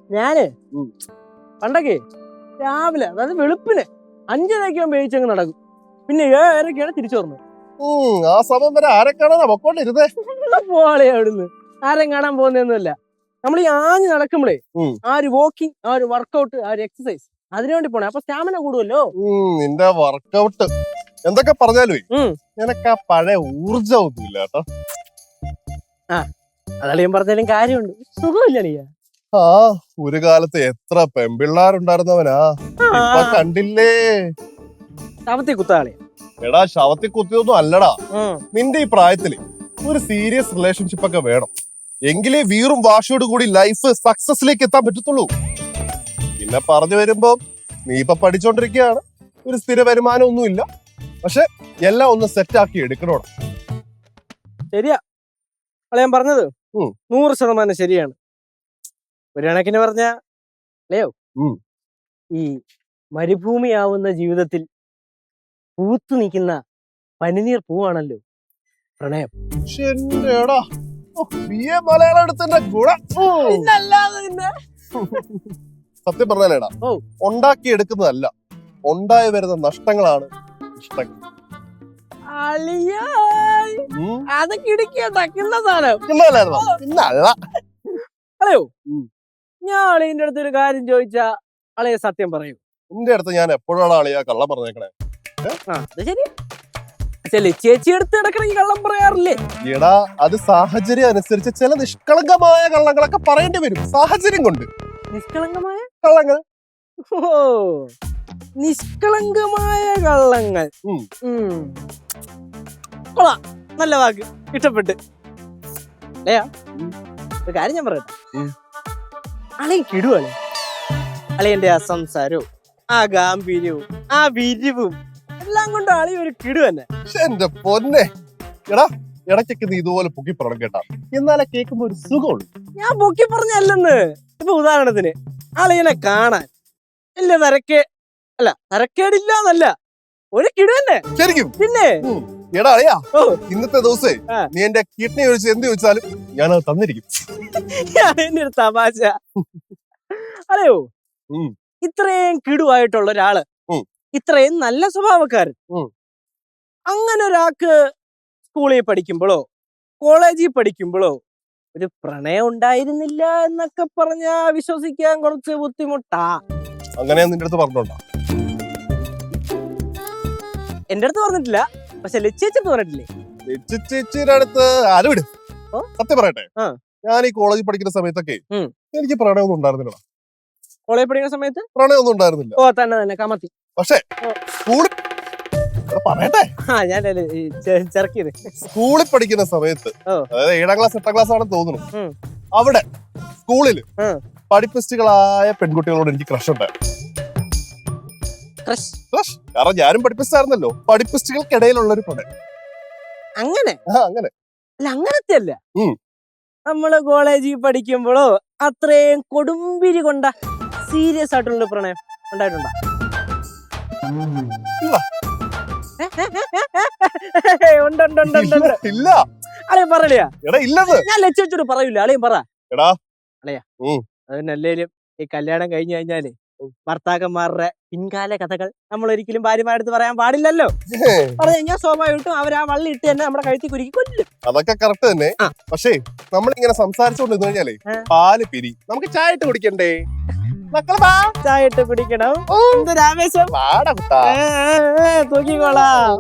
ഞാന് പണ്ടൊക്കെ രാവിലെ അതായത് വെളുപ്പിന് 5:30 വേയിച്ചങ്ങ് നടക്കും. പിന്നെ 7:30 തിരിച്ചു വന്നു. ആ സമയം വരെ ആരെ കാണാനാ പൊക്കോണ്ടിരുന്നേ? പോളെ അവിടുന്ന് ആരും കാണാൻ പോകുന്നൊന്നുമില്ല. നമ്മൾ ഈ ആഞ്ഞ് നടക്കുമ്പോഴേ ആ ഒരു വാക്കിംഗ്, ആ ഒരു വർക്കൗട്ട്, ആ ഒരു എക്സസൈസ് അതിനുവേണ്ടി പോണേ. അപ്പൊ സ്റ്റാമിന കൂടുമല്ലോ. നിന്റെ വർക്കൗട്ട് എന്തൊക്കെ പറഞ്ഞാലേ നിനക്ക് ആ പഴയ ഊർജമൊന്നും ഇല്ല കേട്ടോ. അതളിയും പറഞ്ഞാലും കാര്യമുണ്ട്. സുഖമില്ല. ആ ഒരു കാലത്ത് എത്ര പെമ്പിള്ളാരുണ്ടായിരുന്നവനാ, ഇപ്പൊ കണ്ടില്ലേ? ശവത്തി കുത്താളിയാ. എടാ ശവത്തി കുത്തിയൊന്നും അല്ലടാ. നിന്റെ ഈ പ്രായത്തില് ഒരു സീരിയസ് റിലേഷൻഷിപ്പ് ഒക്കെ വേണം. എങ്കിലേ വീറും വാശിയോട് കൂടി ലൈഫ് സക്സസിലേക്ക് എത്താൻ പറ്റത്തുള്ളൂ. പിന്നെ പറഞ്ഞു വരുമ്പോ നീ ഇപ്പൊ പഠിച്ചോണ്ടിരിക്കുകയാണ്, ഒരു സ്ഥിര വരുമാനം ഒന്നുമില്ല. പക്ഷെ എല്ലാം ഒന്ന് സെറ്റ് ആക്കി എടുക്കണോടാ. ശരിയാ അളയാൻ പറഞ്ഞത് 100% ശരിയാണ്. ഒരു കണക്കിന് പറഞ്ഞ അല്ലയോ, ഈ മരുഭൂമിയാവുന്ന ജീവിതത്തിൽ പൂത്തു നിൽക്കുന്ന പനിനീർ പൂവാണല്ലോ പ്രണയം. സത്യം പറഞ്ഞാലേടാ, ഉണ്ടാക്കി എടുക്കുന്നതല്ല, ഉണ്ടായി വരുന്ന നഷ്ടങ്ങളാണ് ഇഷ്ടങ്ങൾ. അല്ലയോ, ഞാൻ അളിയന്റെ അടുത്ത് ഒരു കാര്യം ചോദിച്ചാ അളിയ സത്യം പറയൂ? നിന്റെ അടുത്ത് ഞാൻ എപ്പോഴാണ് അളിയാ കള്ളം പറഞ്ഞേക്കണേ? ചേച്ചി എടുത്ത് കിടക്കണമെങ്കിൽ കള്ളം പറയാറില്ലേ? എടാ അത് സാഹചര്യം അനുസരിച്ച് ചില നിഷ്കളങ്കമായ കള്ളങ്ങളൊക്കെ പറയേണ്ടി വരും, സാഹചര്യം കൊണ്ട്. നിഷ്കളങ്കമായ കള്ളങ്ങൾ? ഓ, നിഷ്കളങ്കമായ കള്ളങ്ങൾ. കൊള്ളാം, നല്ല വാക്ക്, ഇഷ്ടപ്പെട്ട്. അല്ലയാ ഒരു കാര്യം ഞാൻ പറയട്ടെ, അളയും കിടുവല്ലേ? അളയന്റെ ആ സംസാരവും ആ ഗാംഭീര്യവും ആ വിരിവും എല്ലാം കൊണ്ട് അളി ഒരു കിടു തന്നെ. എന്റെ പൊന്നെ, എടാ ഇടയ്ക്കൊക്കെ നീ ഇതുപോലെ പൊക്കി പറഞ്ഞു കേട്ടാ, എന്നാലേ കേൾക്കുമ്പോ ഒരു സുഖമുള്ളൂ. ഞാൻ പൊക്കി പറഞ്ഞല്ലെന്ന്. ഇപ്പൊ ഉദാഹരണത്തിന് അളിയനെ കാണാൻ ഇല്ല തരക്കേടില്ല എന്നല്ല, ഒരു കിടു തന്നെ ശരിക്കും. പിന്നെ എടാ അളിയാ, ഇന്നത്തെ ദിവസേ നീ എന്റെ കിഡ്നി ചോദിച്ച് എന്ത് ചോദിച്ചാലും ഞാനത് തന്നിരിക്കും. എന്റെ ഒരു തമാശ. അല്ലയോ, ഇത്രയും കിടുവായിട്ടുള്ള ഒരാള്, ഇത്രയും നല്ല സ്വഭാവക്കാരൻ, അങ്ങനെ ഒരാൾക്ക് സ്കൂളിൽ പഠിക്കുമ്പോഴോ കോളേജിൽ പഠിക്കുമ്പോഴോ ഒരു പ്രണയം ഉണ്ടായിരുന്നില്ല എന്നൊക്കെ പറഞ്ഞാ വിശ്വസിക്കാൻ കുറച്ച് ബുദ്ധിമുട്ടാ. അങ്ങനെ നിന്റെ അടുത്ത് പറഞ്ഞോണ്ടാ? എന്റെ അടുത്ത് പറഞ്ഞിട്ടില്ല, പക്ഷെ ലച്ചേച്ചി പറഞ്ഞിട്ടില്ലേ? ചേച്ചിയുടെ അടുത്ത് അത് വിട്. സത്യം പറയട്ടെ, ഞാൻ ഈ കോളേജിൽ പഠിക്കുന്ന സമയത്തൊക്കെ എനിക്ക് പ്രണയമൊന്നും ഉണ്ടായിരുന്നില്ല. കോളേജിൽ പഠിക്കുന്ന സമയത്ത് പ്രണയമൊന്നും ഉണ്ടായിരുന്നില്ല. ഓ തന്നെ കമത്തി. പക്ഷെ സ്കൂളിൽ പറയട്ടെ, സ്കൂളിൽ പഠിക്കുന്ന സമയത്ത്, അതായത് 7ാം ക്ലാസ് 8ാം ക്ലാസ് ആണെന്ന് തോന്നുന്നു, അവിടെ സ്കൂളില് പഠിപ്പിസ്റ്റുകളായ പെൺകുട്ടികളോട് എനിക്ക് ക്രഷ് ഉണ്ടായിരുന്നു. കാരണം ഞാനും പഠിപ്പിസ്റ്റായിരുന്നല്ലോ. പഠിപ്പിസ്റ്റുകൾക്കിടയിലുള്ള ഒരു പ്രണയം. അങ്ങനെ അങ്ങനെ അല്ല, അങ്ങനത്തെ അല്ല. നമ്മള് കോളേജിൽ പഠിക്കുമ്പോഴോ അത്രയും കൊടുമ്പിരി കൊണ്ട സീരിയസ് ആയിട്ടുള്ള പ്രണയം ഉണ്ടായിട്ടുണ്ടോ? ഇല്ല. അളിയ പറയലയാ? എടാ ഇല്ലെന്ന് ഞാൻ ലച്ചോട് പറയൂല. അളിയും പറ. എടാ അളിയാ, അതിനല്ലേലും ഈ കല്യാണം കഴിഞ്ഞു കഴിഞ്ഞാല് ഭർത്താക്കന്മാരുടെ പിൻകാല കഥകൾ നമ്മൾ ഒരിക്കലും ഭാര്യമാരടുത്ത് പറയാൻ പാടില്ലല്ലോ. പറഞ്ഞു കഴിഞ്ഞാൽ സ്വാഭാവികമായിട്ടും അവർ ആ വള്ളി ഇട്ട് തന്നെ നമ്മുടെ കഴുത്തി കുരുക്കി കൊല്ലും. അതൊക്കെ കറക്റ്റ് തന്നെ. പക്ഷേ നമ്മളിങ്ങനെ സംസാരിച്ചോണ്ട് കഴിഞ്ഞാലേ പാല് പിരി, നമുക്ക് ചായ ഇട്ട് കുടിക്കണ്ടേ? ചായ ഇട്ട് കുടിക്കണം. എന്തൊരാവേശം. തൂക്കിക്കോളാം.